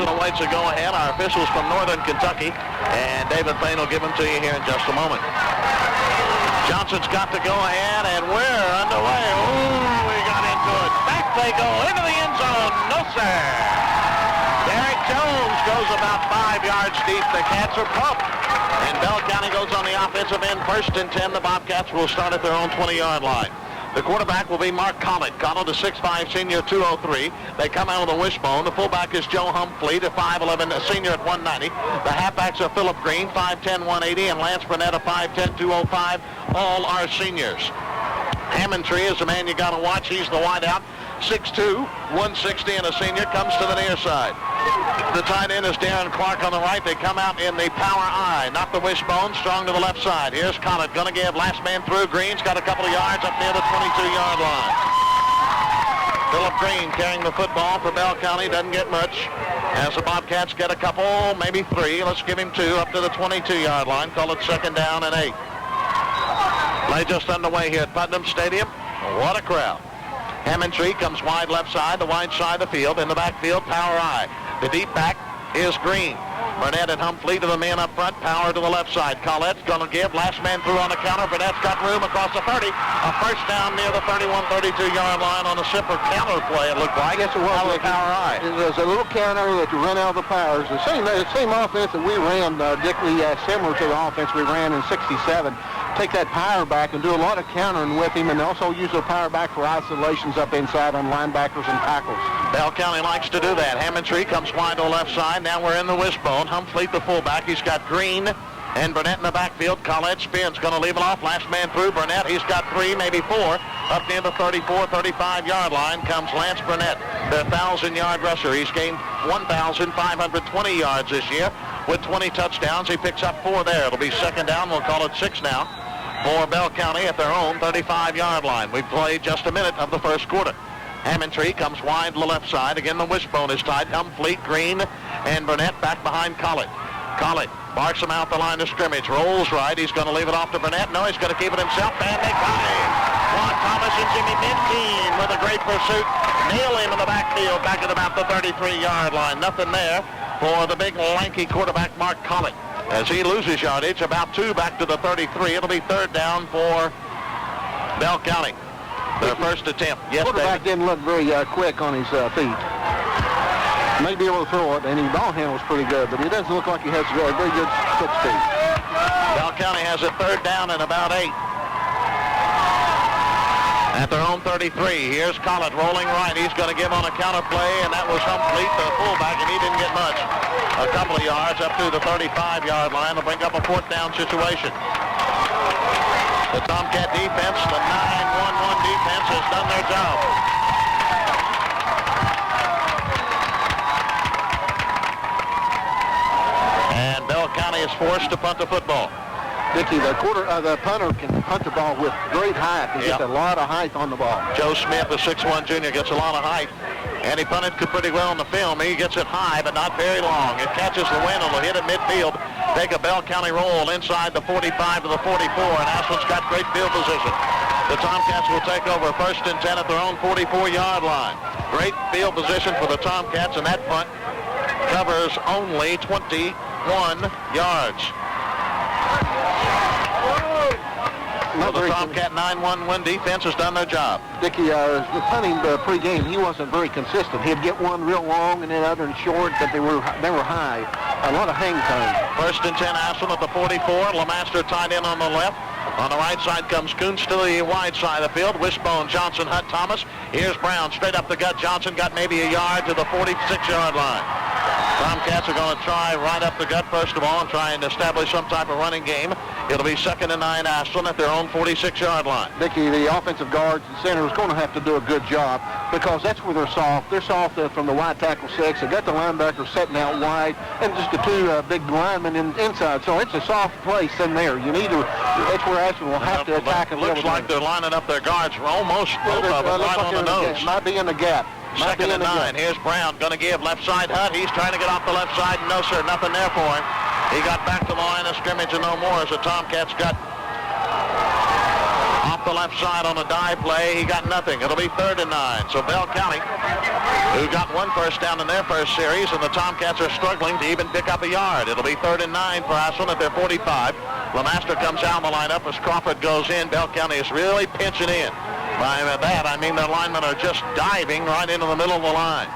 Johnson awaits a go-ahead. Our officials from Northern Kentucky, and David Payne will give them to you here in just a moment. Johnson's got to go ahead, and we're underway. Ooh, we got into it. Back they go into the end zone. No, sir. Derek Jones goes about 5 yards deep. The Cats are pumped. And Bell County goes on the offensive end. 1st and 10. The Bobcats will start at their own 20-yard line. The quarterback will be Mark Collett. Collett, a 6'5", senior, 203. They come out with a wishbone. The fullback is Joe Humfleet, a 5'11", a senior at 190. The halfbacks are Philip Green, 5'10", 180, and Lance Burnett, a 5'10", 205. All are seniors. Hammondtree is the man you got to watch. He's the wideout. 6'2", 160, and a senior, comes to the near side. The tight end is Darren Clark on the right. They come out in the power I, not the wishbone, strong to the left side. Here's Collett, going to give last man through. Green's got a couple of yards up near the 22-yard line. Philip Green carrying the football for Bell County, doesn't get much. As the Bobcats get a couple, maybe 3. Let's give him 2 up to the 22-yard line. Call it 2nd down and 8. Play just underway here at Putnam Stadium. What a crowd. Hammondtree comes wide left side, the wide side of the field. In the backfield, power I. The deep back is Green. Burnett and Humfleet to the man up front. Power to the left side. Collette's going to give. Last man through on the counter. Burnett's got room across the 30. A first down near the 31, 32-yard line on a zipper counter play, it looked like. Yes, it was. Out of the power I. It was a little counter that you run out of the powers. The same offense that we ran, Dickley, similar to the offense we ran in 67. Take that power back and do a lot of countering with him, and also use the power back for isolations up inside on linebackers and tackles. Bell County likes to do that. Hammondtree comes wide to the left side. Now we're in the wishbone. Humfleet, the fullback. He's got Green and Burnett in the backfield. Collette spins, going to leave it off. Last man through. Burnett, he's got 3, maybe 4. Up near the 34, 35-yard line comes Lance Burnett, the 1,000-yard rusher. He's gained 1,520 yards this year with 20 touchdowns. He picks up 4 there. It'll be 2nd down. We'll call it 6 now for Bell County at their own 35-yard line. We've played just a minute of the first quarter. Hammondtree comes wide to the left side. Again, the wishbone is tied. Humfleet, Green, and Burnett back behind Collett. Collett marks him out the line of scrimmage. Rolls right. He's going to leave it off to Burnett. No, he's going to keep it himself. And they got him. Juan Thomas and Jimmy Bentine with a great pursuit. Nail him in the backfield back at about the 33-yard line. Nothing there for the big, lanky quarterback, Mark Collett. As he loses yardage, about 2 back to the 33. It'll be 3rd down for Bell County. Their first attempt. Yes, quarterback didn't look very quick on his feet. May be able to throw it, and his ball handle was pretty good, but he doesn't look like he has very good foot speed. Bell County has a 3rd down and about 8. At their own 33, here's Collett rolling right. He's going to give on a counter play, and that was Humfleet, the fullback, and he didn't get much. A couple of yards up to the 35-yard line to bring up a 4th down situation. The Tomcat defense, the 9-1-1 defense, has done their job. And Bell County is forced to punt the football. Dickie, the punter can punt the ball with great height. He gets a lot of height on the ball. Joe Smith, the 6'1 junior, gets a lot of height. And he punted pretty well in the film. He gets it high, but not very long. It catches the wind. It'll hit at midfield. Take a Bell County roll inside the 45 to the 44. And Ashland's got great field position. The Tomcats will take over 1st and 10 at their own 44-yard line. Great field position for the Tomcats, and that punt covers only 21 yards. So the Tomcat 9-1-1 defense has done their job. Dickie, the punting pregame, he wasn't very consistent. He'd get one real long and then other and short, but they were high. A lot of hang time. 1st and 10, Ashland at the 44. Lamaster tied in on the left. On the right side comes Kuntz to the wide side of the field. Wishbone, Johnson, Hutt, Thomas. Here's Brown straight up the gut. Johnson got maybe a yard to the 46-yard line. Tomcats are going to try right up the gut first of all and try and establish some type of running game. It'll be 2nd and 9 Ashland at their own 46-yard line. Dickie, the offensive guards and center is going to have to do a good job because that's where they're soft. They're soft from the wide tackle 6. They got the linebacker setting out wide and just the 2 big linemen inside. So it's a soft place in there. You need to. That's where Ashland will have to attack and looks like they're lining up their guards almost both of them right on the nose. Might be in the gap. 2nd and 9. Here's Brown going to give left side Hutt. He's trying to get off the left side. No, sir, nothing there for him. He got back to the line of scrimmage and no more as the Tomcats got off the left side on a dive play. He got nothing. It'll be 3rd and 9. So Bell County, who got 1 first down in their first series, and the Tomcats are struggling to even pick up a yard. It'll be 3rd and 9 for Ashland at their 45. Lemaster comes out of the lineup as Crawford goes in. Bell County is really pinching in. By that, I mean their linemen are just diving right into the middle of the line.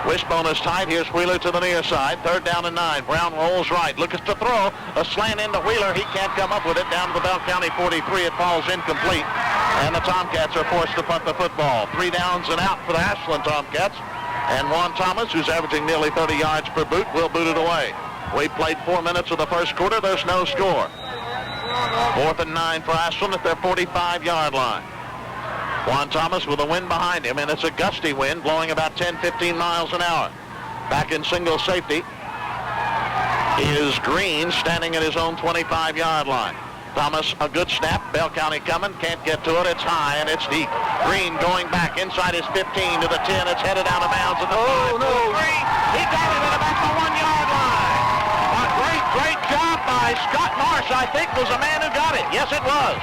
Wishbone is tight. Here's Wheeler to the near side. 3rd down and 9. Brown rolls right. Looks to throw. A slant into Wheeler. He can't come up with it. Down to the Bell County 43. It falls incomplete. And the Tomcats are forced to punt the football. 3 downs and out for the Ashland Tomcats. And Juan Thomas, who's averaging nearly 30 yards per boot, will boot it away. We played 4 minutes of the first quarter. There's no score. 4th and 9 for Ashland at their 45-yard line. Juan Thomas with a wind behind him, and it's a gusty wind blowing about 10-15 miles an hour. Back in single safety is Green, standing at his own 25-yard line. Thomas, a good snap. Bell County coming, can't get to it. It's high and it's deep. Green going back inside his 15 to the 10. It's headed out of bounds at the 5. No. Green, he got it at about the 1-yard line. A great job by Scott Marsh, I think, was the man who got it. Yes, it was.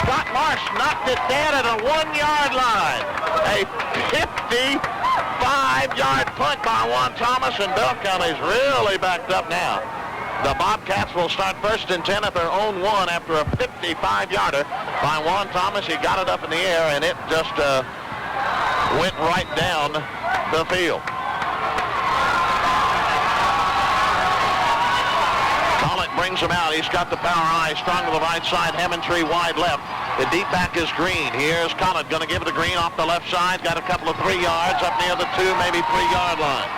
Scott Marsh knocked it dead at a 1-yard line. A 55-yard punt by Juan Thomas, and Bell County's really backed up now. The Bobcats will start 1st and 10 at their own 1 after a 55-yarder by Juan Thomas. He got it up in the air, and it just went right down the field. Collett brings him out. He's got the power eye, strong to the right side. Hammondtree wide left. The deep back is Green. Here's Collett going to give it to Green off the left side. Got a couple of 3 yards up near the 2, maybe 3-yard line.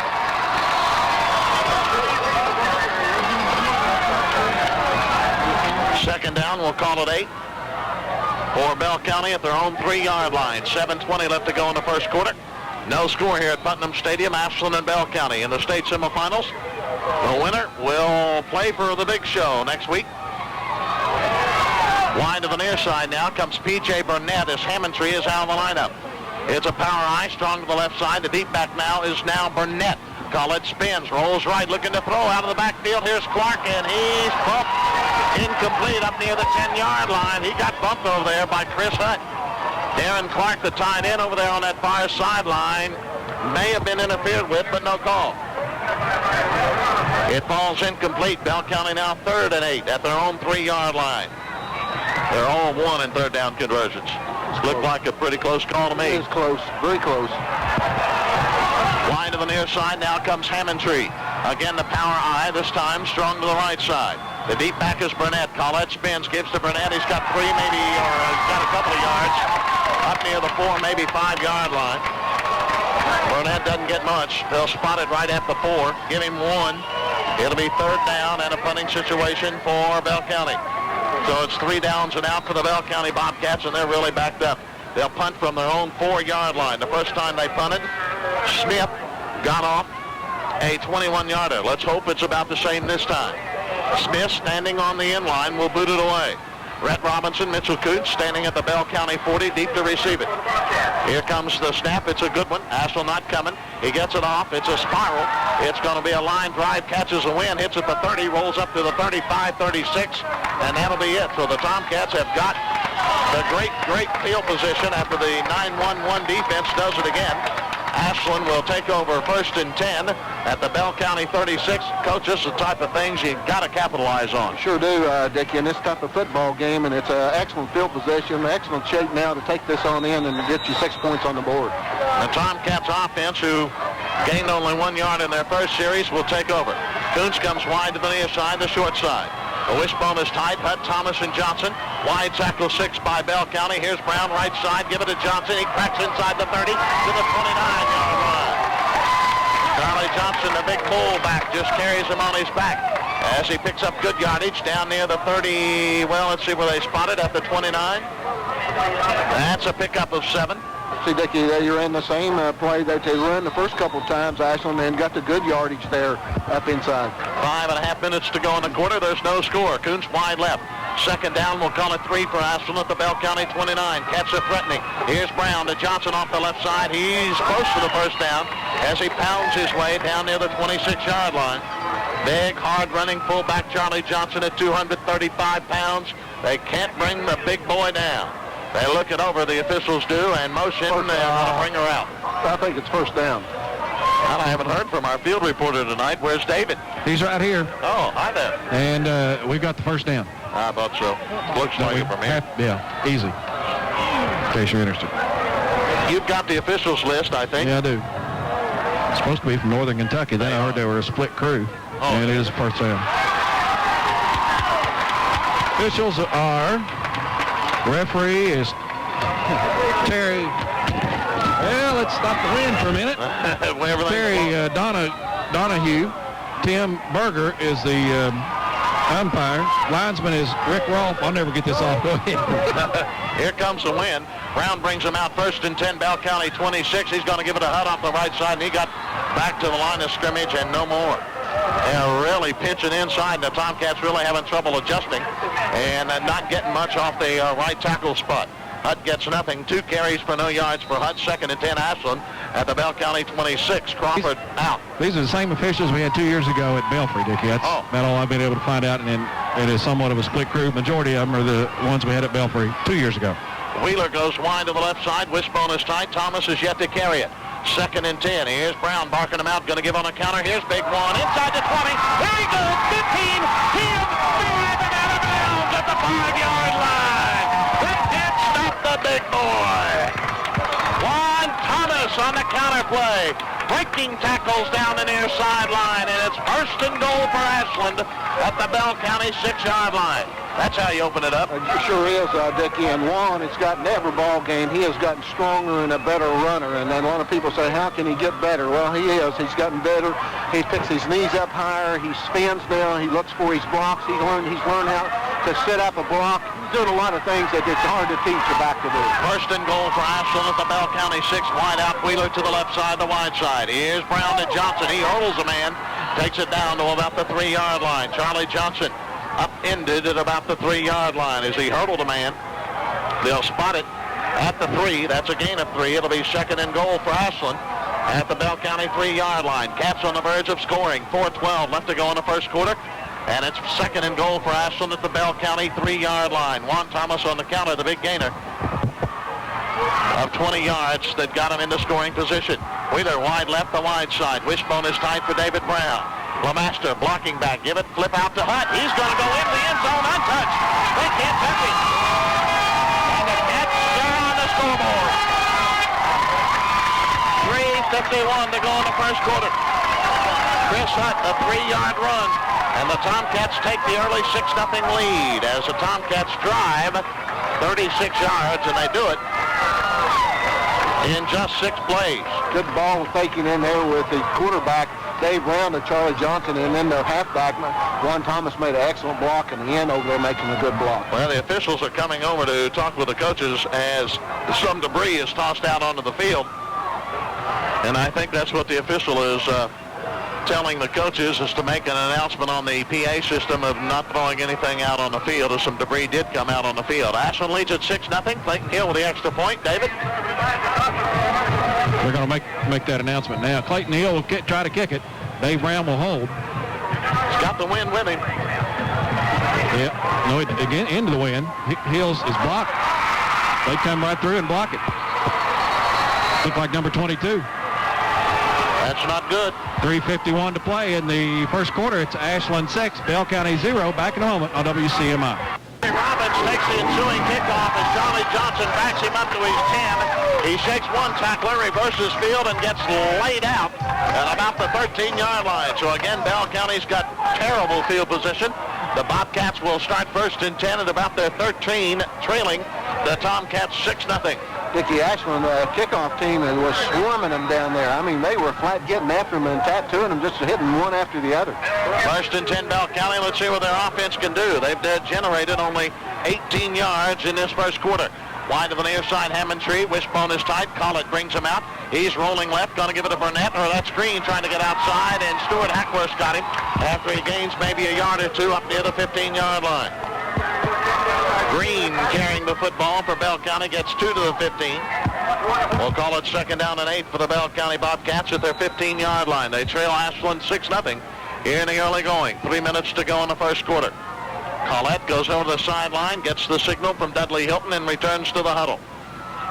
Second down, we'll call it 8 for Bell County at their own 3-yard line. 7:20 left to go in the first quarter. No score here at Putnam Stadium. Ashland and Bell County in the state semifinals. The winner will play for the big show next week. Wide to the near side now comes P.J. Burnett as Hammondtree is out of the lineup. It's a power eye, strong to the left side. The deep back now is Burnett. Collett spins, rolls right, looking to throw out of the backfield. Here's Clark, and he's bumped incomplete up near the 10-yard line. He got bumped over there by Chris Hutt. Darren Clark, the tight end over there on that far sideline, may have been interfered with, but no call. It falls incomplete. Bell County now 3rd and 8 at their own 3-yard line. They're all 1 in 3rd down conversions. Looked like a pretty close call to me. It is close, very close. Wide to the near side, now comes Hammondtree. Again, the power eye, this time strong to the right side. The deep back is Burnett. Collett spins, gives to Burnett. He's got 3, maybe, or he's got a couple of yards up near the 4, maybe 5-yard line. Burnett doesn't get much. They'll spot it right at the 4. Give him 1. It'll be 3rd down and a punting situation for Bell County. So it's 3 downs and out for the Bell County Bobcats, and they're really backed up. They'll punt from their own 4-yard line. The first time they punted, Smith got off a 21-yarder. Let's hope it's about the same this time. Smith standing on the end line will boot it away. Rhett Robinson, Mitchell Coots standing at the Bell County 40, deep to receive it. Here comes the snap. It's a good one. Ashland not coming. He gets it off. It's a spiral. It's going to be a line drive, catches a wind, hits at the 30, rolls up to the 35, 36, and that'll be it. So the Tomcats have got the great field position after the 9-1-1 defense does it again. Ashland will take over 1st and 10 at the Bell County 36. Coach, this is the type of things you got to capitalize on. Sure do, Dickie, in this type of football game, and it's an excellent field position, excellent shape now to take this on in and get you 6 points on the board. The Tomcats offense, who gained only 1 yard in their first series, will take over. Koontz comes wide to the near side, the short side. The wishbone is tight. Hutt, Thomas, and Johnson. Wide tackle 6 by Bell County. Here's Brown, right side. Give it to Johnson. He cracks inside the 30 to the 29-yard line. Charlie Johnson, the big fullback, just carries him on his back as he picks up good yardage down near the 30. Well, let's see where they spot it at the 29. That's a pickup of 7. See, Dickie, they ran the same play that they ran the first couple of times, Ashland, and got the good yardage there up inside. 5.5 minutes to go in the quarter. There's no score. Koontz wide left. Second down, we'll call it 3 for Ashland at the Bell County 29. Cats are threatening. Here's Brown to Johnson off the left side. He's close to the first down as he pounds his way down near the 26-yard line. Big, hard-running fullback Charlie Johnson at 235 pounds. They can't bring the big boy down. They look it over, the officials do, and motion and bring her out. I think it's first down. And I haven't heard from our field reporter tonight. Where's David? He's right here. Oh, hi there. And we've got the first down. I thought so. Looks like it from here. Yeah, easy. In case you're interested. You've got the officials list, I think. Yeah, I do. It's supposed to be from Northern Kentucky. Then I heard they were a split crew. Oh, and it is first down. Officials are, referee is Terry. Well, let's stop the wind for a minute. Terry Donahue. Tim Berger is the umpire. Linesman is Rick Rolfe. I'll never get this off. Go ahead. Here comes the wind. Brown brings him out first and 10, Bell County 26. He's going to give it a hut off the right side, and he got back to the line of scrimmage and no more. They're really pitching inside. The Tomcats really having trouble adjusting and not getting much off the right tackle spot. Hutt gets nothing. 2 carries for no yards for Hutt. Second and 10, Ashland at the Bell County 26. Crawford out. These are the same officials we had 2 years ago at Belfry, Dickie. That's about all I've been able to find out, and then it is somewhat of a split crew. Majority of them are the ones we had at Belfry 2 years ago. Wheeler goes wide to the left side. Wishbone is tight. Thomas is yet to carry it. Second and 10. Here's Brown barking him out. Going to give on a counter. Here's Big One. Inside the 20. There he goes. 15. Him. Driving out of bounds at the 5-yard line. That can't stop the big boy. Juan Thomas on the counter play. Breaking tackles down the near sideline. And it's first and goal for Ashland at the Bell County 6-yard line. That's how you open it up. It sure is, Dickie. And Juan has gotten every ball game. He has gotten stronger and a better runner. And then a lot of people say, how can he get better? Well, he is. He's gotten better. He picks his knees up higher. He spins now. He looks for his blocks. He's learned how to set up a block. He's doing a lot of things that it's hard to teach a back to do. First and goal for Ashland at the Bell County 6. Wide out. Wheeler to the left side, the wide side. Here's Brown to Johnson. He hurdles a man. Takes it down to about the 3-yard line. Charlie Johnson upended at about the 3-yard line as he hurdled a man. They'll spot it at the 3. That's a gain of 3. It'll be second and goal for Ashland at the Bell County 3-yard line. Cats on the verge of scoring. 4:12 left to go in the first quarter. And it's second and goal for Ashland at the Bell County 3-yard line. Juan Thomas on the counter, the big gainer of 20 yards that got him into scoring position. Wheeler wide left, the wide side. Wishbone is tight for David Brown. LeMaster blocking back. Give it, flip out to Hutt. He's going to go into the end zone untouched. They can't touch him. And the Cats are on the scoreboard. 3:51 to go in the first quarter. Chris Hutt, a 3-yard run. And the Tomcats take the early 6-0 lead as the Tomcats drive 36 yards, and they do it in just 6 plays. Good ball faking in there with the quarterback, Dave Brown, to Charlie Johnson, and then their halfback, Juan Thomas, made an excellent block in the end over there, making a good block. Well, the officials are coming over to talk with the coaches as some debris is tossed out onto the field. And I think that's what the official is telling the coaches, is to make an announcement on the PA system of not throwing anything out on the field, as some debris did come out on the field. Ashland leads at 6-0. Clayton Hill with the extra point. David? We're going to make that announcement now. Clayton Hill will try to kick it. Dave Brown will hold. He's got the wind with him. Yeah. No, again, into the wind. Hills is blocked. They come right through and block it. Look like number 22. That's not good. 3:51 to play in the first quarter. It's Ashland 6, Bell County 0. Back in a moment on WCMI. Robbins takes the ensuing kickoff as Charlie Johnson backs him up to his 10. He shakes one tackler, reverses field, and gets laid out at about the 13-yard line. So again, Bell County's got terrible field position. The Bobcats will start first and 10 at about their 13, trailing the Tomcats 6-0. Dickie, Ashland, the kickoff team, was swarming them down there. I mean, they were flat getting after them and tattooing them, just hitting one after the other. First and 10, Bell County. Let's see what their offense can do. They've generated only 18 yards in this first quarter. Wide to the near side, Hammondtree. Wishbone is tight. Collett brings him out. He's rolling left, going to give it to Burnett, or that's Green trying to get outside, and Stuart Hackworth got him after he gains maybe a yard or two up near the 15-yard line. Green carrying the football for Bell County, gets 2 to the 15. We'll call it second down and 8 for the Bell County Bobcats at their 15-yard line. They trail Ashland 6-0 here in the early going. 3 minutes to go in the first quarter. Collette goes over the sideline, gets the signal from Dudley Hilton, and returns to the huddle.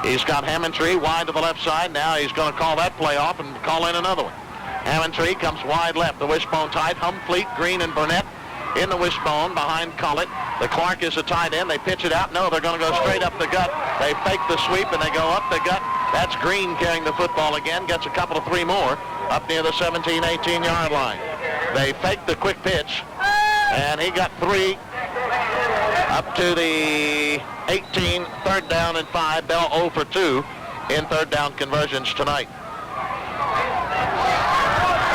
He's got Hammontree wide to the left side. Now he's going to call that play off and call in another one. Hammontree comes wide left. The wishbone tight. Humfleet, Green, and Burnett in the wishbone behind Collette. The Clark is a tight end. They pitch it out. No, they're going to go straight up the gut. They fake the sweep, and they go up the gut. That's Green carrying the football again. Gets a couple of three more up near the 17, 18-yard line. They fake the quick pitch, and he got three up to the 18, third down and 5. Bell 0 for 2 in third down conversions tonight.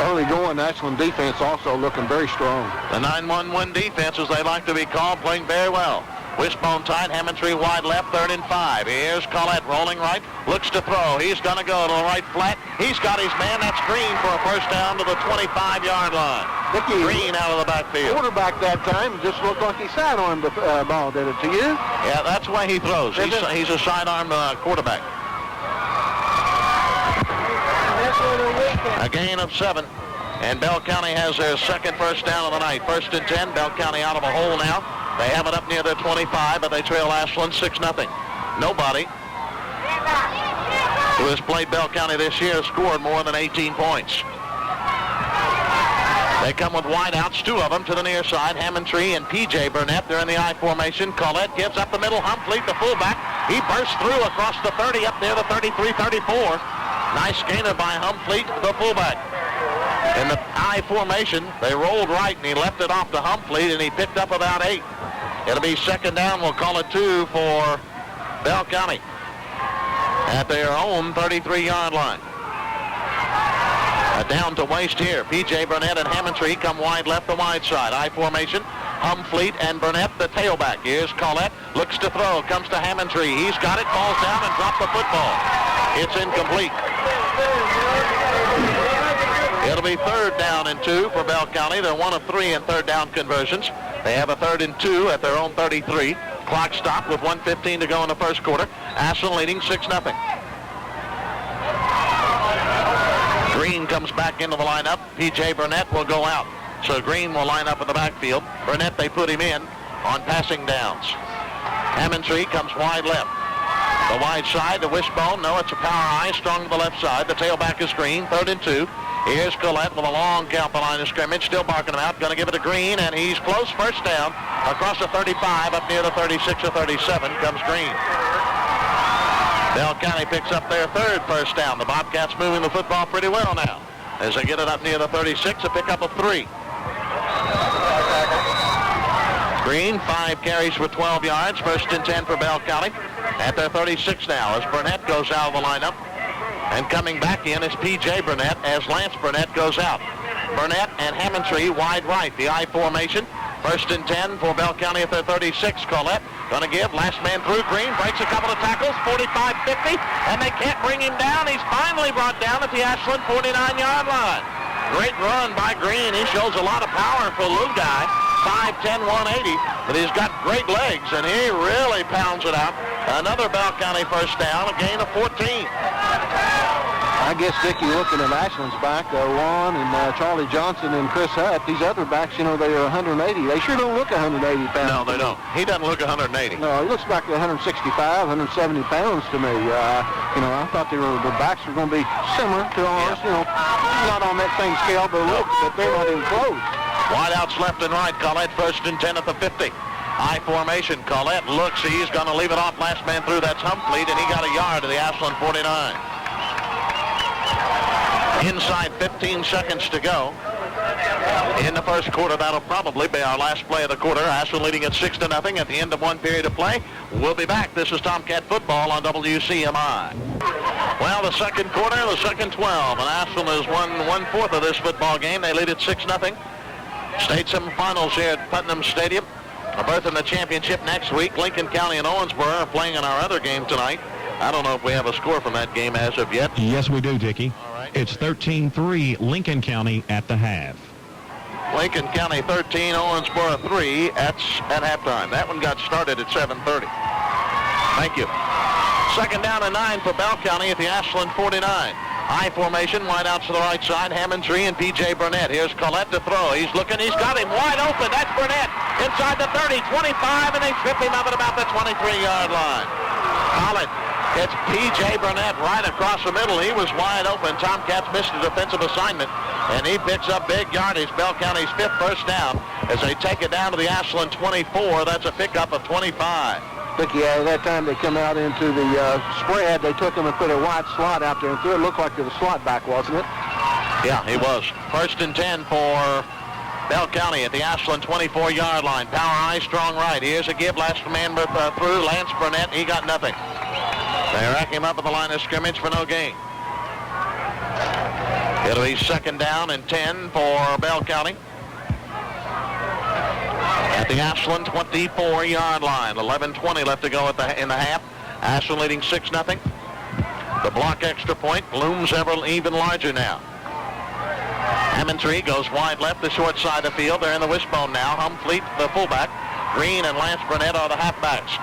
Early going Ashland defense also looking very strong. The 9-1-1 defense, as they like to be called, playing very well. Wishbone tight, Hammontree wide left, 3rd and 5. Here's Collette rolling right, looks to throw. He's going to go to the right flat. He's got his man. That's Green for a first down to the 25-yard line. Green out of the backfield. Quarterback that time just looked like he sidearmed the ball, did it to you? Yeah, that's the way he throws. He's a sidearm quarterback. A gain of 7. And Bell County has their second first down of the night. 1st and 10. Bell County out of a hole now. They have it up near their 25, but they trail Ashland 6-0. Nobody who has played Bell County this year has scored more than 18 points. They come with wideouts, 2 of them to the near side. Hammontree and P.J. Burnett. They're in the I formation. Collette gives up the middle. Humfleet, the fullback. He bursts through across the 30 up near the 33, 34. Nice gainer by Humfleet, the fullback. In the I formation, they rolled right, and he left it off to Humfleet, and he picked up about 8. It'll be second down. We'll call it 2 for Bell County at their own 33-yard line. Down to waste here. P.J. Burnett and Hammontree come wide left, the wide side. I formation. Humfleet and Burnett, the tailback. Here's Collette. Looks to throw. Comes to Hammontree. He's got it. Falls down and dropped the football. It's incomplete. It'll be 3rd down and 2 for Bell County. They're 1 of 3 in third down conversions. They have a 3rd and 2 at their own 33. Clock stopped with 1:15 to go in the first quarter. Ashland leading 6-0. Green comes back into the lineup. P.J. Burnett will go out. So Green will line up in the backfield. Burnett, they put him in on passing downs. Hammontree comes wide left. The wide side, the wishbone. No, it's a power I, strong to the left side. The tailback is Green, 3rd and 2. Here's Collette with a long count the line of scrimmage. Still barking him out. Going to give it to Green, and he's close. First down across the 35 up near the 36 or 37 comes Green. Bell County picks up their 3rd first down. The Bobcats moving the football pretty well now as they get it up near the 36, a pickup of 3. Green, 5 carries for 12 yards. 1st and 10 for Bell County at their 36 now as Burnett goes out of the lineup. And coming back in is P.J. Burnett as Lance Burnett goes out. Burnett and Hammontree wide right. The I formation. 1st and 10 for Bell County at their 36. Collette going to give. Last man through. Green breaks a couple of tackles. 45-50. And they can't bring him down. He's finally brought down at the Ashland 49-yard line. Great run by Green. He shows a lot of power for a little guy. 5'10", 180. But he's got great legs, and he really pounds it out. Another Bell County first down, a gain of 14. I guess, Dickie, looking at Ashland's back, Juan and Charlie Johnson and Chris Hutt, these other backs, you know, they are 180. They sure don't look 180 pounds. No, they don't. He doesn't look 180. No, he looks like 165, 170 pounds to me. You know, I thought the backs were going to be similar to ours, you know, not on that same scale, but look, but they're not even close. Wideouts left and right. Collette 1st and 10 at the 50. I formation. Collette looks. He's going to leave it off. Last man through. That's Humfleet, and he got a yard to the Ashland 49. Inside 15 seconds to go in the first quarter. That'll probably be our last play of the quarter. Ashland leading at 6-0 at the end of one period of play. We'll be back. This is Tomcat Football on WCMI. Well, the second quarter, the second 12, and Ashland has won 1/4 of this football game. They lead at 6-0. State semifinals here at Putnam Stadium. A berth in the championship next week. Lincoln County and Owensboro are playing in our other game tonight. I don't know if we have a score from that game as of yet. Yes, we do, Dickie. All right. It's 13-3 Lincoln County at the half. Lincoln County 13, Owensboro 3 at halftime. That one got started at 7:30. Thank you. Second down and 9 for Bell County at the Ashland 49. I formation, wide out to the right side. Hammontree and P.J. Burnett. Here's Collette to throw. He's looking. He's got him wide open. That's Burnett. Inside the 30, 25, and they strip him up at about the 23-yard line. Collette. It's P.J. Burnett right across the middle. He was wide open. Tomcats missed a defensive assignment, and he picks up big yardage. Bell County's 5th first down as they take it down to the Ashland 24. That's a pickup of 25. Yeah, that time they come out into the spread, they took him and put a wide slot out there and threw it. Looked like it was a slot back, wasn't it? Yeah, he was. 1st and 10 for Bell County at the Ashland 24-yard line. Power I, strong right. Here's a give. Last man through. Lance Burnett, he got nothing. They rack him up at the line of scrimmage for no gain. It'll be 2nd down and 10 for Bell County at the Ashland 24-yard line. 11:20 left to go in the half. Ashland leading 6-0. The block extra point looms ever even larger now. Hammontree goes wide left, the short side of the field. They're in the wishbone now. Humfleet, the fullback. Green and Lance Burnett are the halfbacks.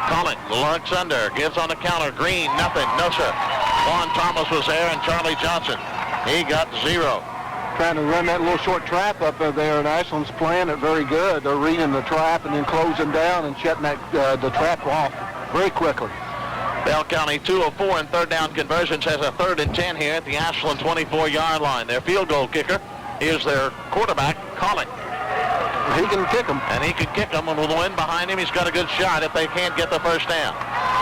Collin lurks under, gives on the counter. Green, nothing, no sir. Juan Thomas was there, and Charlie Johnson, he got 0. Trying to run that little short trap up there, and Ashland's playing it very good. They're reading the trap and then closing down and shutting that the trap off very quickly. Bell County 2 of 4 in 3rd down conversions, has a 3rd and 10 here at the Ashland 24-yard line. Their field goal kicker is their quarterback, Collin. He can kick them. And he can kick them, and with the wind behind him, he's got a good shot if they can't get the first down.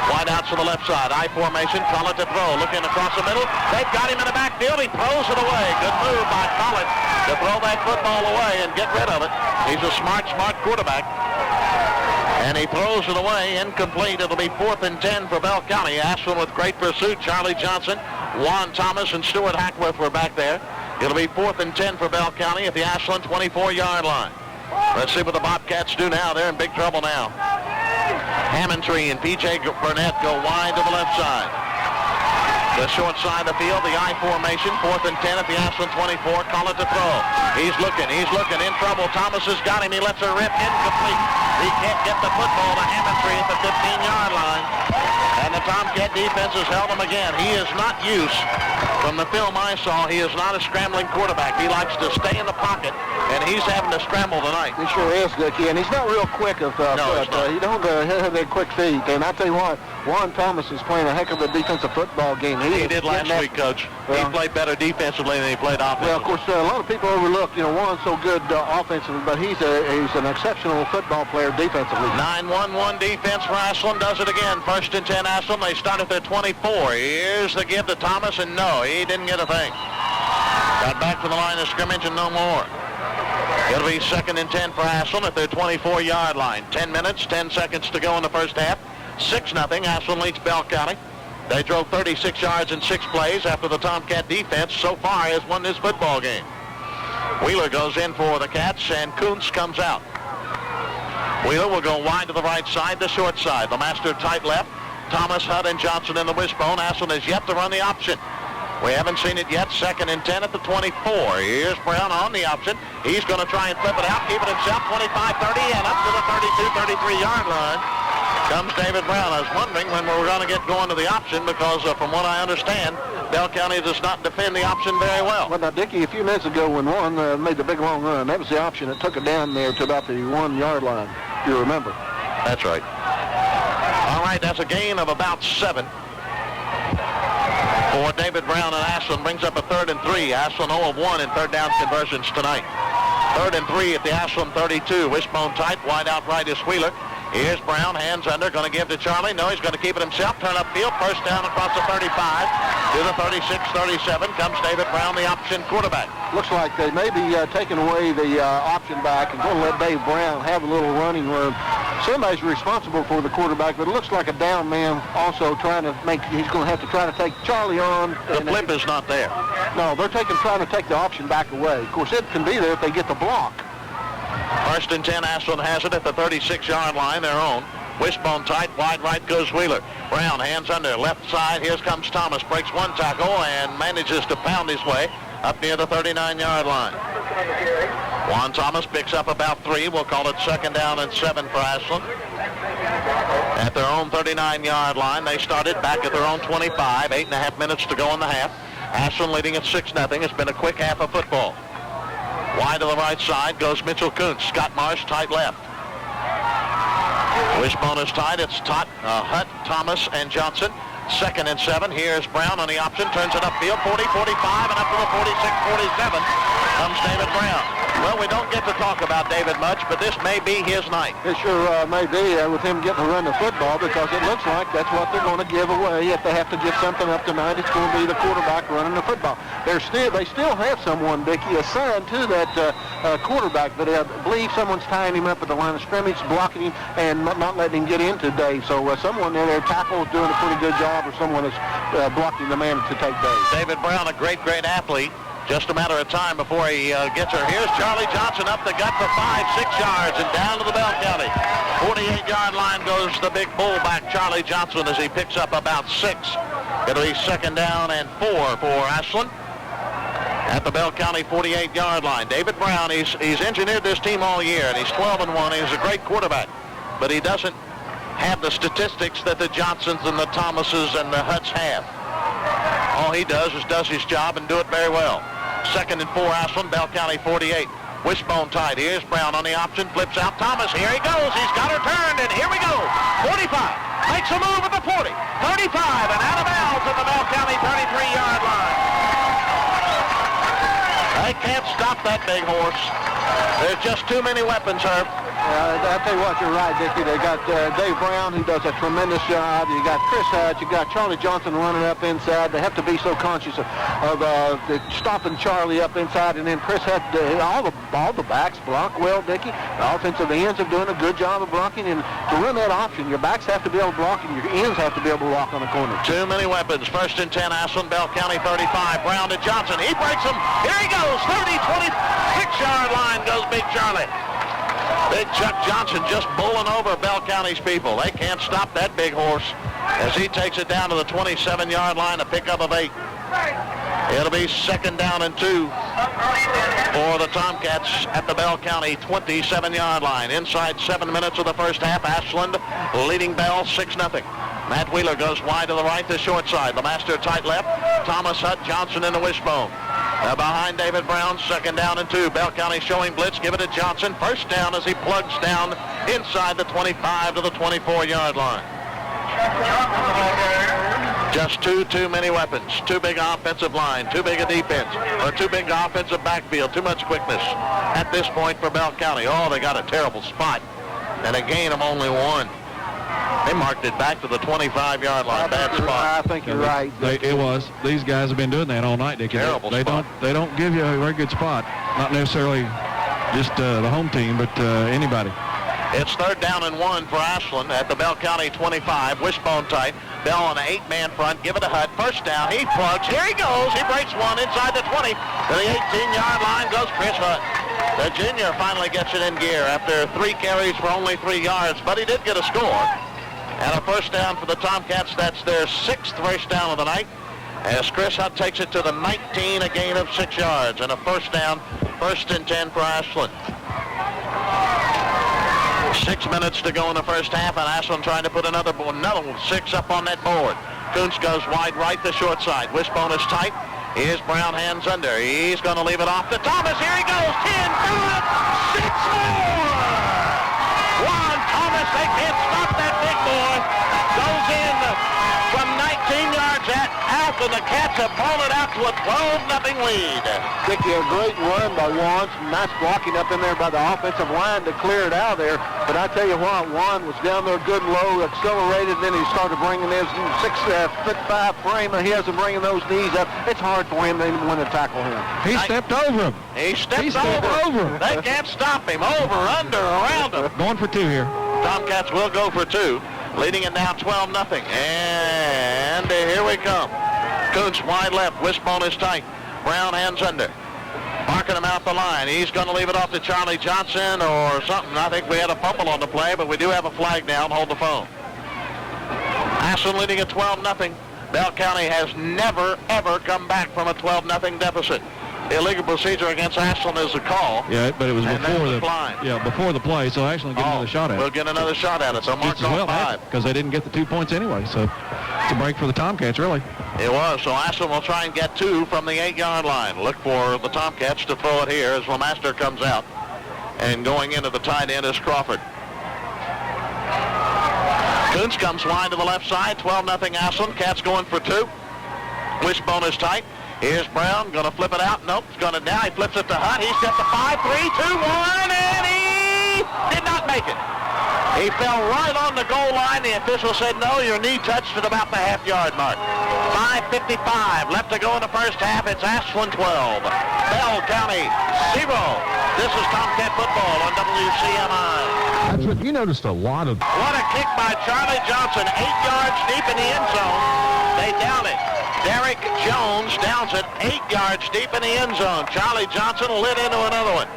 Wide out to the left side. I formation. Collin to throw. Looking across the middle. They've got him in the backfield. He throws it away. Good move by Collin to throw that football away and get rid of it. He's a smart quarterback. And he throws it away. Incomplete. It'll be 4th and 10 for Bell County. Ashland with great pursuit. Charlie Johnson, Juan Thomas, and Stuart Hackworth were back there. It'll be 4th and 10 for Bell County at the Ashland 24-yard line. Let's see what the Bobcats do now. They're in big trouble now. Hammontree and P.J. Burnett go wide to the left side. The short side of the field, the I formation, 4th and 10 at the Ashland 24. Call it to throw. He's looking, in trouble. Thomas has got him. He lets her rip, incomplete. He can't get the football to Hammontree at the 15-yard line. And the Tomcat defense has held him again. He is not used, from the film I saw, he is not a scrambling quarterback. He likes to stay in the pocket, and he's having to scramble tonight. He sure is, Dickie, and he's not real quick of foot. He don't have that quick feet. And I tell you what, Juan Thomas is playing a heck of a defensive football game. He did last week, Coach. He played better defensively than he played offensively. Well, of course, a lot of people overlook, Juan's so good offensively, but he's an exceptional football player defensively. 9-1-1 defense for Ashland. Does it again. 1st and 10 Ashland. They start at their 24. Here's the give to Thomas, and no, he didn't get a thing. Got back to the line of scrimmage and no more. It'll be 2nd and 10 for Ashland at their 24-yard line. 10 minutes, 10 seconds to go in the first half. 6-0. Ashland leads Bell County. They drove 36 yards in 6 plays after the Tomcat defense so far has won this football game. Wheeler goes in for the Cats, and Kuntz comes out. Wheeler will go wide to the right side, the short side. The master tight left. Thomas, Hudd, and Johnson in the wishbone. Ashland has yet to run the option. We haven't seen it yet. 2nd and 10 at the 24. Here's Brown on the option. He's going to try and flip it out, keep it himself, 25-30, and up to the 32-33-yard line comes David Brown. I was wondering when we were going to get going to the option because, from what I understand, Bell County does not defend the option very well. Well, now, Dickie, a few minutes ago when Juan made the big long run, that was the option that took it down there to about the 1-yard line, if you remember. That's right. All right, that's a gain of about 7 for David Brown, and Ashland brings up a 3rd and 3. Ashland 0 of 1 in 3rd down conversions tonight. 3rd and 3 at the Ashland 32. Wishbone tight, wide out right is Wheeler. Here's Brown, hands under, going to give to Charlie. No, he's going to keep it himself. Turn upfield, first down across the 35 to the 36-37. Comes David Brown, the option quarterback. Looks like they may be taking away the option back and going to let Dave Brown have a little running room. Somebody's responsible for the quarterback, but it looks like a down man also trying to make, he's going to have to try to take Charlie on. The flip is not there. No, they're trying to take the option back away. Of course, it can be there if they get the block. 1st and 10, Ashland has it at the 36-yard line, their own. Wishbone tight, wide right goes Wheeler. Brown, hands under, left side, here comes Thomas, breaks one tackle and manages to pound his way up near the 39-yard line. Juan Thomas picks up about 3. We'll call it 2nd down and 7 for Ashland. At their own 39-yard line, they started back at their own 25. 8.5 minutes to go in the half. Ashland leading at 6-0. It's been a quick half of football. Wide to the right side goes Mitchell Kuntz. Scott Marsh tight left. Wishbone is tight. It's Hutt, Thomas, and Johnson. 2nd and 7. Here's Brown on the option. Turns it upfield. 40, 45, and up to the 46, 47 comes David Brown. Well, we don't get to talk about David much, but this may be his night. It sure may be with him getting to run the football, because it looks like that's what they're going to give away. If they have to give something up tonight, it's going to be the quarterback running the football. They still have someone, Dickie, assigned to that quarterback, but I believe someone's tying him up at the line of scrimmage, blocking him, and not letting him get into Dave. So someone in their tackle is doing a pretty good job, or someone is blocking the man to take Dave. David Brown, a great athlete. Just a matter of time before he gets her. Here's Charlie Johnson up the gut for 5-6 yards and down to the Bell County 48-yard line goes the big bullback Charlie Johnson as he picks up about 6. It'll be 2nd down and 4 for Ashland at the Bell County 48-yard line. David Brown, he's engineered this team all year, and he's 12-1. He's a great quarterback, but he doesn't have the statistics that the Johnsons and the Thomases and the Hutts have. All he does is does his job and do it very well. 2nd and 4, Ashland, Bell County 48. Wishbone tight. Here's Brown on the option. Flips out Thomas. Here he goes. He's got her turned, and here we go. 45. Makes a move at the 40. 35, and out of bounds at the Bell County 33-yard line. They can't stop that big horse. There's just too many weapons, Herb. I'll tell you what, you're right, Dickie. They got Dave Brown, who does a tremendous job. You got Chris Hutt. You got Charlie Johnson running up inside. They have to be so conscious of stopping Charlie up inside, and then Chris Hutt. All the backs block well, Dickie. The offensive ends are doing a good job of blocking, and to run that option, your backs have to be able to block, and your ends have to be able to block on the corner. Too many weapons. 1st and 10, Ashland, Bell County 35. Brown to Johnson. He breaks them. Here he goes. 30, 26-yard line goes Big Charlie. Big Chuck Johnson just bowling over Bell County's people. They can't stop that big horse as he takes it down to the 27-yard line, a pickup of 8. It'll be 2nd down and 2 for the Tomcats at the Bell County 27-yard line. Inside 7 minutes of the first half, Ashland leading Bell 6-0. Matt Wheeler goes wide to the right, the short side. LeMaster tight left. Thomas Hutt, Johnson in the wishbone. Behind David Brown, 2nd down and 2. Bell County showing blitz. Give it to Johnson. 1st down as he plugs down inside the 25 to the 24-yard line. Just too many weapons. Too big offensive line. Too big a defense. Or too big offensive backfield. Too much quickness at this point for Bell County. Oh, they got a terrible spot. And a gain of only 1. They marked it back to the 25-yard line. Bad spot. I think you're right. It was. These guys have been doing that all night, Dickie. Terrible spot. They don't give you a very good spot. Not necessarily just the home team, but anybody. It's 3rd down and 1 for Ashland at the Bell County 25. Wishbone tight. Bell on an 8-man front. Give it to Hutt. 1st down. He plugs. Here he goes. He breaks 1 inside the 20. To the 18-yard line goes Chris Hutt. The junior finally gets it in gear after 3 carries for only 3 yards, but he did get a score. And a 1st down for the Tomcats. That's their 6th 1st down of the night. As Chris Hutt takes it to the 19, a gain of 6 yards. And a 1st down, 1st and 10 for Ashland. 6 minutes to go in the first half, and Ashland trying to put another 6 up on that board. Kuntz goes wide right, the short side. Wishbone is tight. Here's Brown, hands under. He's going to leave it off to Thomas. Here he goes. 10, 5, 6 more. Juan Thomas, they can't stop that big boy. Goes in from 19 yards out, and the Cats have blown it out to a 12-0 lead. Dickie, a great run by Juan. Some nice blocking up in there by the offensive line to clear it out of there. But I tell you what, Juan was down there good and low, accelerated, then he started bringing his 6'5" frame of his and bringing those knees up. It's hard for him to even want to tackle him. He stepped over him. He stepped over him. They can't stop him. Over, under, around him. Going for 2 here. Tomcats will go for 2, leading it now 12-0. And here we come. Kuntz wide left. Wishbone is tight. Brown hands under. Marking him out the line. He's going to leave it off to Charlie Johnson or something. I think we had a fumble on the play, but we do have a flag down. Hold the phone. Ashland leading at 12-0. Bell County has never, ever come back from a 12-0 deficit. The illegal procedure against Ashland is a call. Yeah, but it was before the play, so Ashland get another shot at it. We'll get another shot at it. So mark off 5. Because they didn't get the 2 points anyway, so it's a break for the Tomcats, really. It was, so Ashland will try and get 2 from the 8-yard line. Look for the Tomcats to throw it here as Lemaster comes out. And going into the tight end is Crawford. Kuntz comes wide to the left side, 12-0 Ashland. Cats going for 2. Wishbone is tight. Here's Brown, going to flip it out. Nope, he's going to now. He flips it to Hutt. He's got the 5, 3, 2, 1, and he did not make it. He fell right on the goal line. The official said, no, your knee touched at about the half-yard mark. 5:55 left to go in the first half. It's Ashland 12, Bell County 0. This is Tomcat football on WCMI. That's what you noticed a lot of. What a kick by Charlie Johnson, 8 yards deep in the end zone. They down it. Derek Jones downs it 8 yards deep in the end zone. Charlie Johnson lit into another one.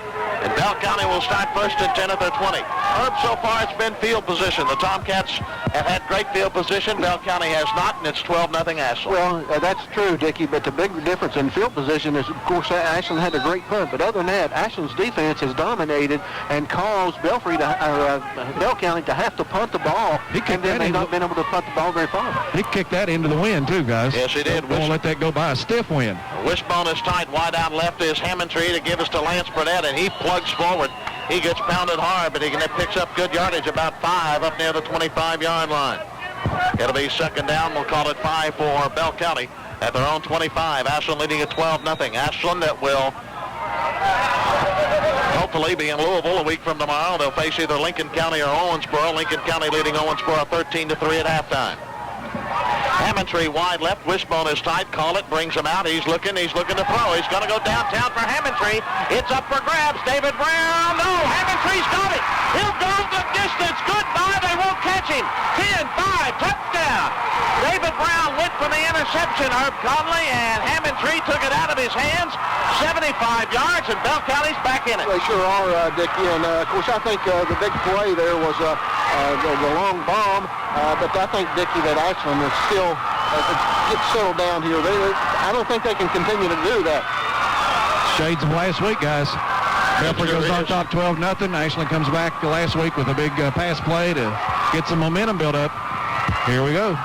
And Bell County will start first and 10 at their 20. Herb, so far it's been field position. The Tomcats have had great field position. Bell County has not, and it's 12-0 Ashland. Well, that's true, Dickie, but the big difference in field position is, of course, Ashland had a great punt. But other than that, Ashland's defense has dominated and caused Bell County to have to punt the ball. And then they've not been able to punt the ball very far. He kicked that into the wind, too, guys. Yes, he did. Won't let that go by. A stiff wind. Wishbone is tight. Wide out left is Hammondtree to give us to Lance Burnett, and he plugs forward. He gets pounded hard, but he picks up good yardage, about 5 up near the 25-yard line. It'll be second down. We'll call it 5 for Bell County at their own 25. Ashland leading at 12-0. Ashland that will hopefully be in Louisville a week from tomorrow. They'll face either Lincoln County or Owensboro. Lincoln County leading Owensboro 13-3 at halftime. Hammondtree wide left. Wishbone is tight. Call it. Brings him out. He's looking to throw. He's going to go downtown for Hammondtree. It's up for grabs. David Brown. No, Hammontree's got it. He'll go the distance. Goodbye. They won't catch him. 10-5. Touchdown. David Brown went for the interception, Herb Conley, and Hammondtree took it out of his hands. 75 yards, and Bell County's back in it. They sure are, Dickie. And, of course, I think the big play there was the long bomb. But I think, Dickie, that Ashland is still gets settled down here. I don't think they can continue to do that. Shades of last week, guys. Belfry goes on top 12-0. Ashland comes back last week with a big pass play to get some momentum built up. Here we go.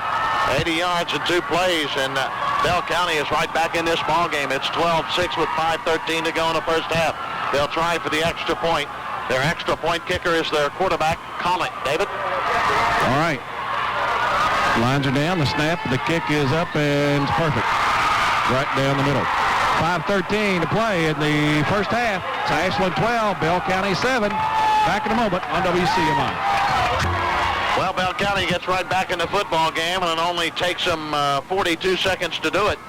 80 yards in 2 plays, and Bell County is right back in this ball game. It's 12-6 with 5:13 to go in the first half. They'll try for the extra point. Their extra point kicker is their quarterback, Collin. David? All right. Lines are down. The snap, the kick is up, and it's perfect. Right down the middle. 5:13 to play in the first half. It's Ashland 12, Bell County 7. Back in a moment on WCMI. Well, Bell County gets right back in the football game, and it only takes them 42 seconds to do it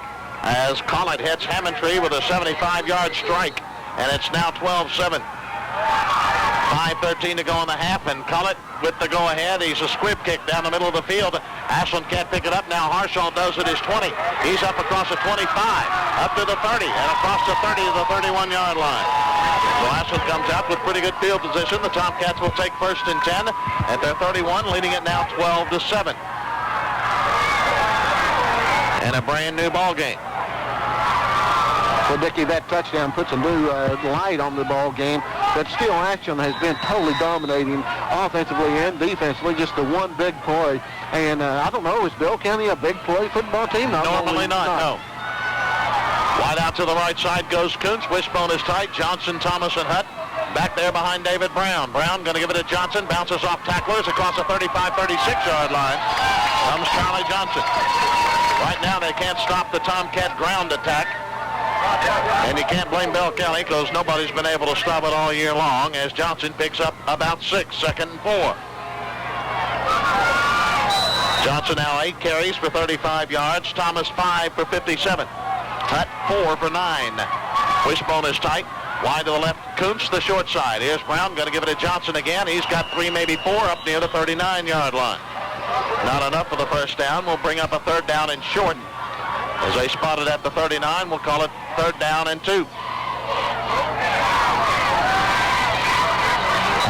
as Collett hits Hammondtree with a 75-yard strike, and it's now 12-7. 5:13 to go in the half, and Collett with the go-ahead. He's a squib kick down the middle of the field. Ashland can't pick it up. Now Harshaw does it his 20. He's up across the 25, up to the 30, and across the 30 to the 31-yard line. So Ashland comes out with pretty good field position. The Tomcats will take first and 10 at their 31, leading it now 12-7. And a brand new ball game. Well, Dickie, that touchdown puts a new light on the ball game. But still, Ashland has been totally dominating offensively and defensively. Just the one big play. And I don't know, is Bell County a big play football team? Normally not, no. Wide out to the right side goes Kuntz. Wishbone is tight. Johnson, Thomas, and Hutt back there behind David Brown. Brown going to give it to Johnson. Bounces off tacklers across the 35, 36-yard line. Comes Charlie Johnson. Right now they can't stop the Tomcat ground attack. And you can't blame Bell County because nobody's been able to stop it all year long as Johnson picks up about 6, second and 4. Johnson now 8 carries for 35 yards. Thomas 5 for 57. Hutt 4 for 9. Wishbone is tight. Wide to the left, Kuntz, the short side. Here's Brown, going to give it to Johnson again. He's got 3, maybe 4 up near the 39-yard line. Not enough for the first down. We'll bring up a third down and short. As they spot it at the 39, we'll call it third down and 2.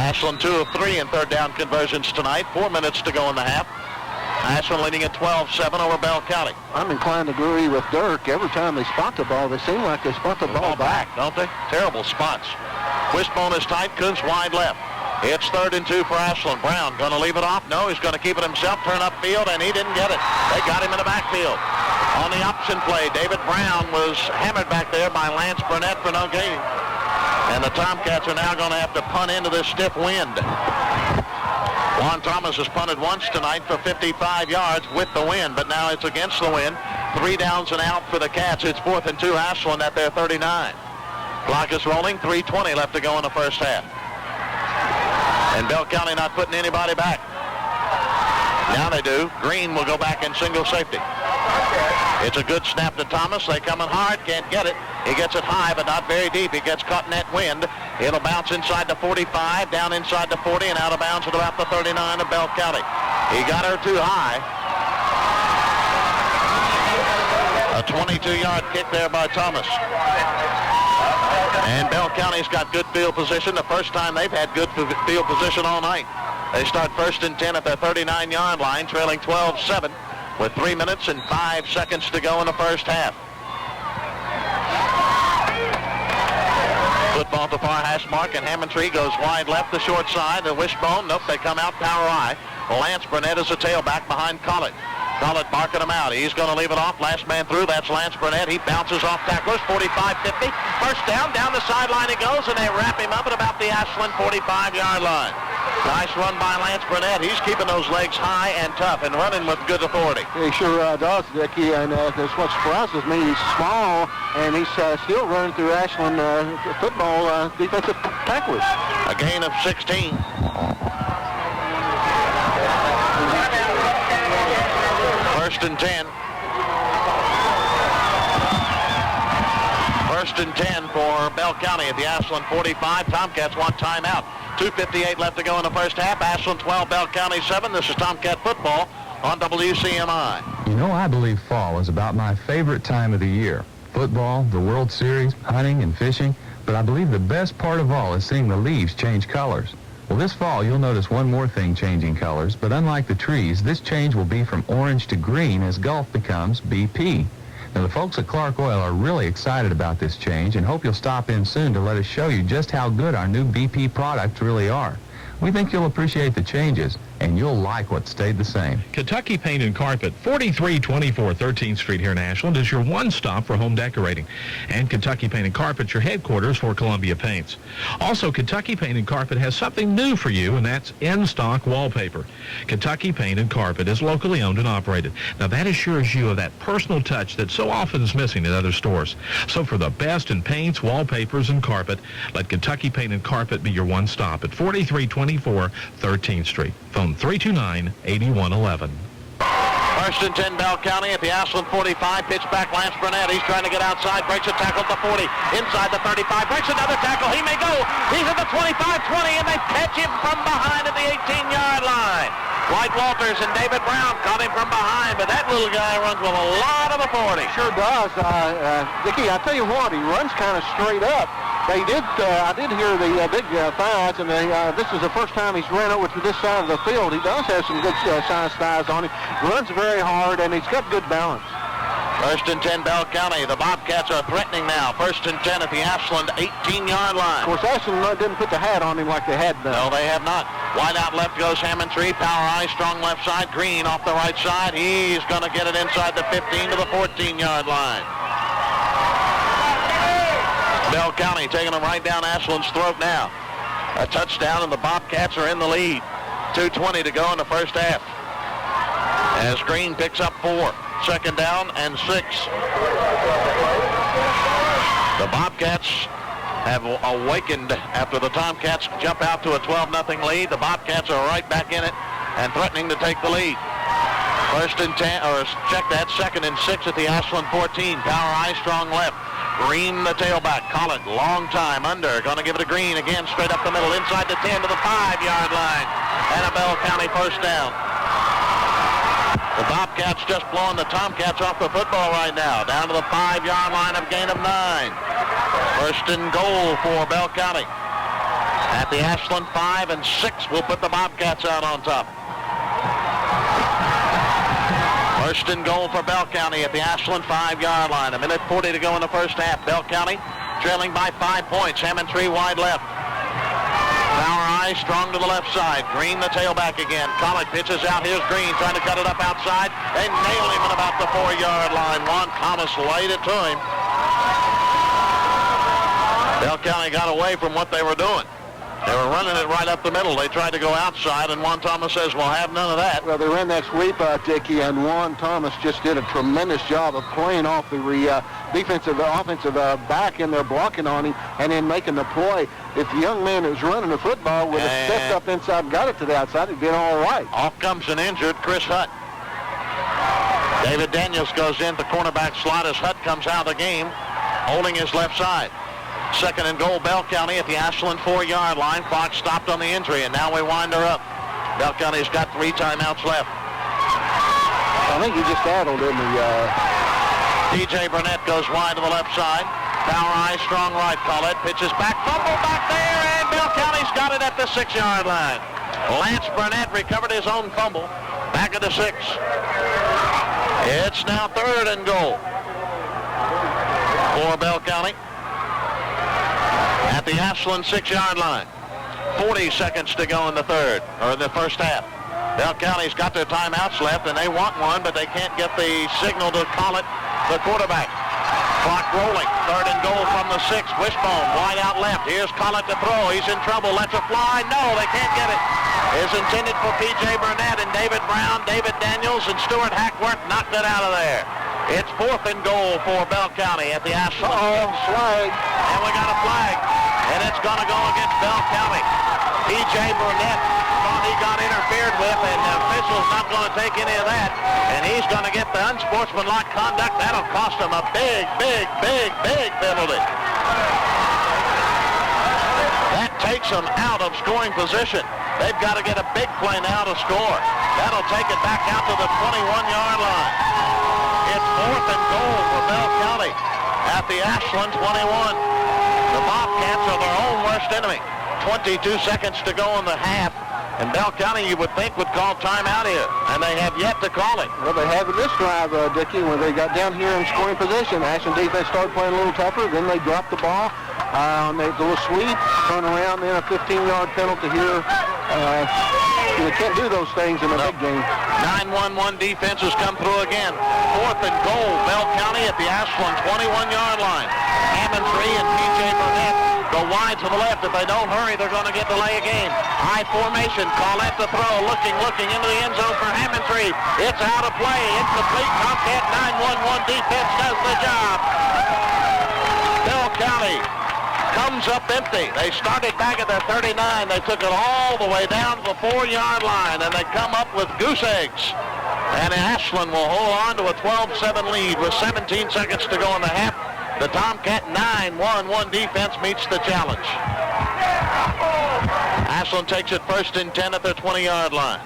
Ashland 2 of 3 in third down conversions tonight. 4 minutes to go in the half. Ashland leading at 12-7 over Bell County. I'm inclined to agree with Dirk. Every time they spot the ball, they seem like they spot the ball back, don't they? Terrible spots. Wishbone is tight. Kuntz wide left. It's third and 2 for Ashland. Brown going to leave it off. No, he's going to keep it himself. Turn upfield, and he didn't get it. They got him in the backfield. On the option play, David Brown was hammered back there by Lance Burnett for no gain. And the Tomcats are now going to have to punt into this stiff wind. Juan Thomas has punted once tonight for 55 yards with the wind, but now it's against the wind. 3 downs and out for the Cats. It's 4th and 2, Ashland at their 39. Clock is rolling, 3:20 left to go in the first half. And Bell County not putting anybody back. Now they do. Green will go back in single safety. It's a good snap to Thomas. They coming hard, can't get it. He gets it high, but not very deep. He gets caught in that wind. It'll bounce inside the 45, down inside the 40, and out of bounds at about the 39 of Bell County. He got her too high. A 22-yard kick there by Thomas. And Bell County's got good field position. The first time they've had good field position all night. They start 1st and 10 at their 39-yard line, trailing 12-7 with 3 minutes and 5 seconds to go in the first half. Football at the far hash mark, and Hammondtree goes wide left, the short side. The wishbone, nope, they come out power I. Lance Burnett is a tailback behind Collett. Collett barking him out. He's going to leave it off. Last man through, that's Lance Burnett. He bounces off tacklers, 45-50. First down the sideline he goes, and they wrap him up at about the Ashland 45-yard line. Nice run by Lance Burnett. He's keeping those legs high and tough and running with good authority. He sure does, Dickie, and that's what surprises me. He's small, and he's still running through Ashland football defensive tacklers. A gain of 16. First and 10. First and 10 for Bell County at the Ashland 45. Tomcats want timeout. 2:58 left to go in the first half. Ashland 12, Bell County 7. This is Tomcat football on WCMI. You know, I believe fall is about my favorite time of the year. Football, the World Series, hunting and fishing. But I believe the best part of all is seeing the leaves change colors. Well, this fall, you'll notice one more thing changing colors, but unlike the trees, this change will be from orange to green as Gulf becomes BP. Now, the folks at Clark Oil are really excited about this change and hope you'll stop in soon to let us show you just how good our new BP products really are. We think you'll appreciate the changes, and you'll like what stayed the same. Kentucky Paint and Carpet, 4324 13th Street here in Ashland, is your one-stop for home decorating. And Kentucky Paint and Carpet, your headquarters for Columbia Paints. Also, Kentucky Paint and Carpet has something new for you, and that's in-stock wallpaper. Kentucky Paint and Carpet is locally owned and operated. Now, that assures you of that personal touch that so often is missing at other stores. So for the best in paints, wallpapers, and carpet, let Kentucky Paint and Carpet be your one-stop at 4324 13th Street. Phone 329-8111. First and 10, Bell County at the Ashland 45. Pitch back, Lance Burnett. He's trying to get outside. Breaks a tackle at the 40. Inside the 35. Breaks another tackle. He may go. He's at the 25-20, and they catch him from behind at the 18-yard line. Dwight Walters and David Brown caught him from behind, but that little guy runs with a lot of authority. Sure does. Dickie, I tell you what, he runs kind of straight up. I did hear the big thighs, and this is the first time he's ran over to this side of the field. He does have some good size thighs on him. Runs very hard, and he's got good balance. First and 10, Bell County. The Bobcats are threatening now. First and 10 at the Ashland 18-yard line. Of course, Ashland didn't put the hat on him like they had done. No, they have not. Wide out left goes Hammondtree. Power I, strong left side. Green off the right side. He's going to get it inside the 15 to the 14-yard line. Bell County taking them right down Ashland's throat now. A touchdown, and the Bobcats are in the lead. 2:20 to go in the first half. As Green picks up 4. Second down and 6. The Bobcats have awakened after the Tomcats jump out to a 12-0 lead. The Bobcats are right back in it and threatening to take the lead. First and 10, or check that, 2nd and 6 at the Ashland 14. Power I, strong left. Green, the tailback. Collett, long time under. Going to give it to Green again, straight up the middle, inside the 10 to the 5-yard line. And a Bell County first down. The Bobcats just blowing the Tomcats off the football right now. Down to the 5-yard line of gain of 9. First and goal for Bell County. At the Ashland 5 and 6 will put the Bobcats out on top. First and goal for Bell County at the Ashland 5-yard line. 1:40 to go in the first half. Bell County trailing by 5 points. Hammondtree wide left. Power I strong to the left side. Green the tailback again. Collett pitches out. Here's Green trying to cut it up outside. They nail him at about the 4-yard line. Juan Thomas laid it to him. Bell County got away from what they were doing. They were running it right up the middle. They tried to go outside, and Juan Thomas says, we'll have none of that. Well, they ran that sweep, Dickie, and Juan Thomas just did a tremendous job of playing off the offensive back in there, blocking on him, and then making the play. If the young man that was running the football would have stepped up inside and got it to the outside, it'd been all right. Off comes an injured Chris Hutt. David Daniels goes in the cornerback slot as Hutt comes out of the game, holding his left side. Second and goal, Bell County at the Ashland 4-yard line. Clock stopped on the injury, and now we wind her up. Bell County's got 3 timeouts left. I think he just addled, didn't he? DJ Burnett goes wide to the left side. Power I, strong right. Collett pitches back, fumble back there, and Bell County's got it at the 6-yard line. Lance Burnett recovered his own fumble. Back at the 6. It's now 3rd and goal for Bell County at the Ashland 6-yard line. 40 seconds to go in the first half. Bell County's got their timeouts left, and they want one, but they can't get the signal to call it, the quarterback. Clock rolling. 3rd and goal from the 6. Wishbone wide out left. Here's Collett to throw. He's in trouble. Lets it fly. No, they can't get it. It's intended for P.J. Burnett and David Brown. David Daniels and Stuart Hackworth knocked it out of there. It's 4th and goal for Bell County at the Ashland. Flag. And we got a flag. And it's going to go against Bell County. P.J. Burnett thought he got interfered with, and the official's not going to take any of that. And he's going to get the unsportsmanlike conduct. That'll cost him a big penalty. That takes them out of scoring position. They've got to get a big play now to score. That'll take it back out to the 21-yard line. It's 4th and goal for Bell County at the Ashland 21. The Bobcats are their own worst enemy. 22 seconds to go in the half. And Bell County, you would think, would call timeout here. And they have yet to call it. Well, they have in this drive, Dickie, when they got down here in scoring position. Ashland defense started playing a little tougher. Then they dropped the ball. They go a sweep, turn around, then a 15-yard penalty here. They can't do those things in a big game. 9-1-1 defense has come through again. 4th and goal, Bell County at the Ashland 21-yard line. Hammontree and P.J. Burnett go wide to the left. If they don't hurry, they're going to get delay a game. High formation, Collett to throw, looking into the end zone for Hammontree. It's out of play, incomplete. Tomcat 9-1-1 defense does the job. Bell County comes up empty. They started back at their 39. They took it all the way down to the 4-yard line, and they come up with goose eggs. And Ashland will hold on to a 12-7 lead with 17 seconds to go in the half. The Tomcat 9-1-1 defense meets the challenge. Ashland takes it 1st and 10 at their 20-yard line.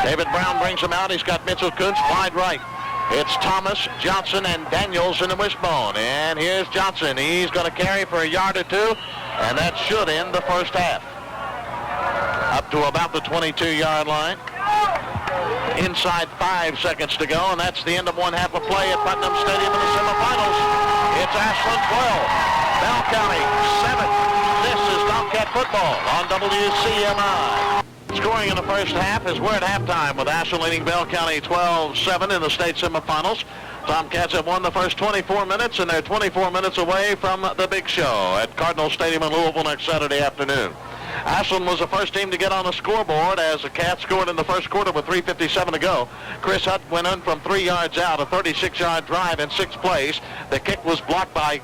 David Brown brings him out. He's got Mitchell Kuntz wide right. It's Thomas, Johnson, and Daniels in the wishbone. And here's Johnson. He's going to carry for a yard or two, and that should end the first half. Up to about the 22-yard line. Inside 5 seconds to go, and that's the end of one half of play at Putnam Stadium in the semifinals. It's Ashland 12, Bell County 7. This is Tomcat football on WCMI. Scoring in the first half is we're at halftime with Ashland leading Bell County 12-7 in the state semifinals. Tomcats have won the first 24 minutes, and they're 24 minutes away from the big show at Cardinal Stadium in Louisville next Saturday afternoon. Ashland was the first team to get on the scoreboard as the Cats scored in the first quarter with 3:57 to go. Chris Hutt went in from 3 yards out, a 36-yard drive in 6 plays. The kick was blocked by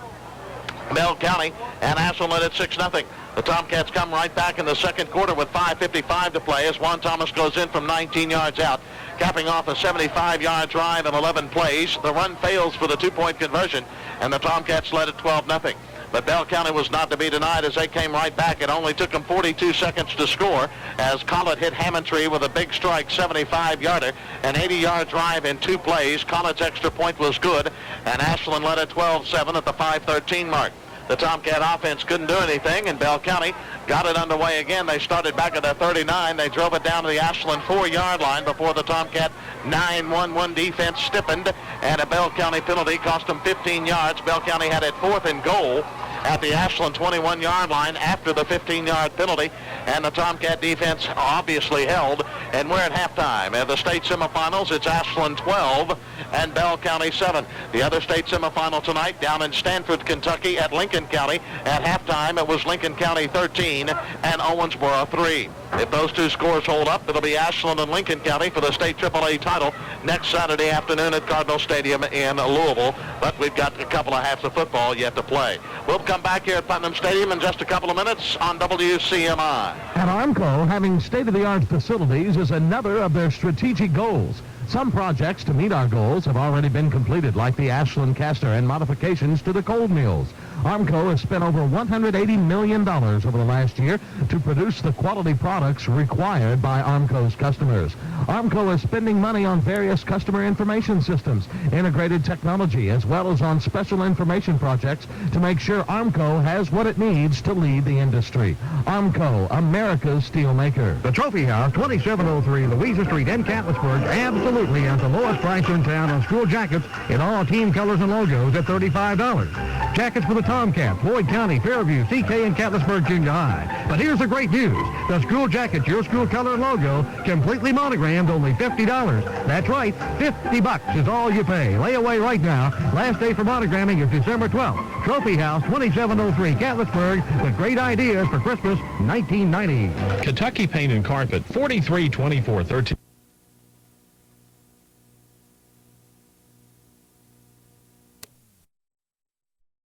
Bell County, and Ashland led it 6-0. The Tomcats come right back in the second quarter with 5:55 to play as Juan Thomas goes in from 19 yards out, capping off a 75-yard drive in 11 plays. The run fails for the 2-point conversion, and the Tomcats led it 12-0. But Bell County was not to be denied as they came right back. It only took them 42 seconds to score as Collett hit Hammontree with a big strike 75-yarder, an 80-yard drive in 2 plays. Collett's extra point was good, and Ashland led it 12-7 at the 5:13 mark. The Tomcat offense couldn't do anything, and Bell County got it underway again. They started back at their 39. They drove it down to the Ashland 4-yard line before the Tomcat 9-1-1 defense stiffened, and a Bell County penalty cost them 15 yards. Bell County had it 4th and goal at the Ashland 21-yard line after the 15-yard penalty, and the Tomcat defense obviously held, and we're at halftime. At the state semifinals, it's Ashland 12 and Bell County 7. The other state semifinal tonight down in Stanford, Kentucky at Lincoln County. At halftime, it was Lincoln County 13 and Owensboro 3. If those two scores hold up, it'll be Ashland and Lincoln County for the state AAA title next Saturday afternoon at Cardinal Stadium in Louisville. But we've got a couple of halves of football yet to play. We'll come back here at Putnam Stadium in just a couple of minutes on WCMI. At Armco, having state-of-the-art facilities is another of their strategic goals. Some projects to meet our goals have already been completed, like the Ashland Caster and modifications to the cold mills. Armco has spent over $180 million over the last year to produce the quality products required by Armco's customers. Armco is spending money on various customer information systems, integrated technology, as well as on special information projects to make sure Armco has what it needs to lead the industry. Armco, America's steelmaker. The Trophy House, 2703 Louisa Street in Catlettsburg, absolutely at the lowest price in town on school jackets in all team colors and logos at $35. Jackets for the Tomcats, Floyd County, Fairview, CK, and Catlettsburg Junior High. But here's the great news. The school jacket, your school color and logo, completely monogrammed, only $50. That's right, $50 is all you pay. Lay away right now. Last day for monogramming is December 12th. Trophy House, 2703 Catlettsburg, with great ideas for Christmas 1990. Kentucky Paint and Carpet, 432413.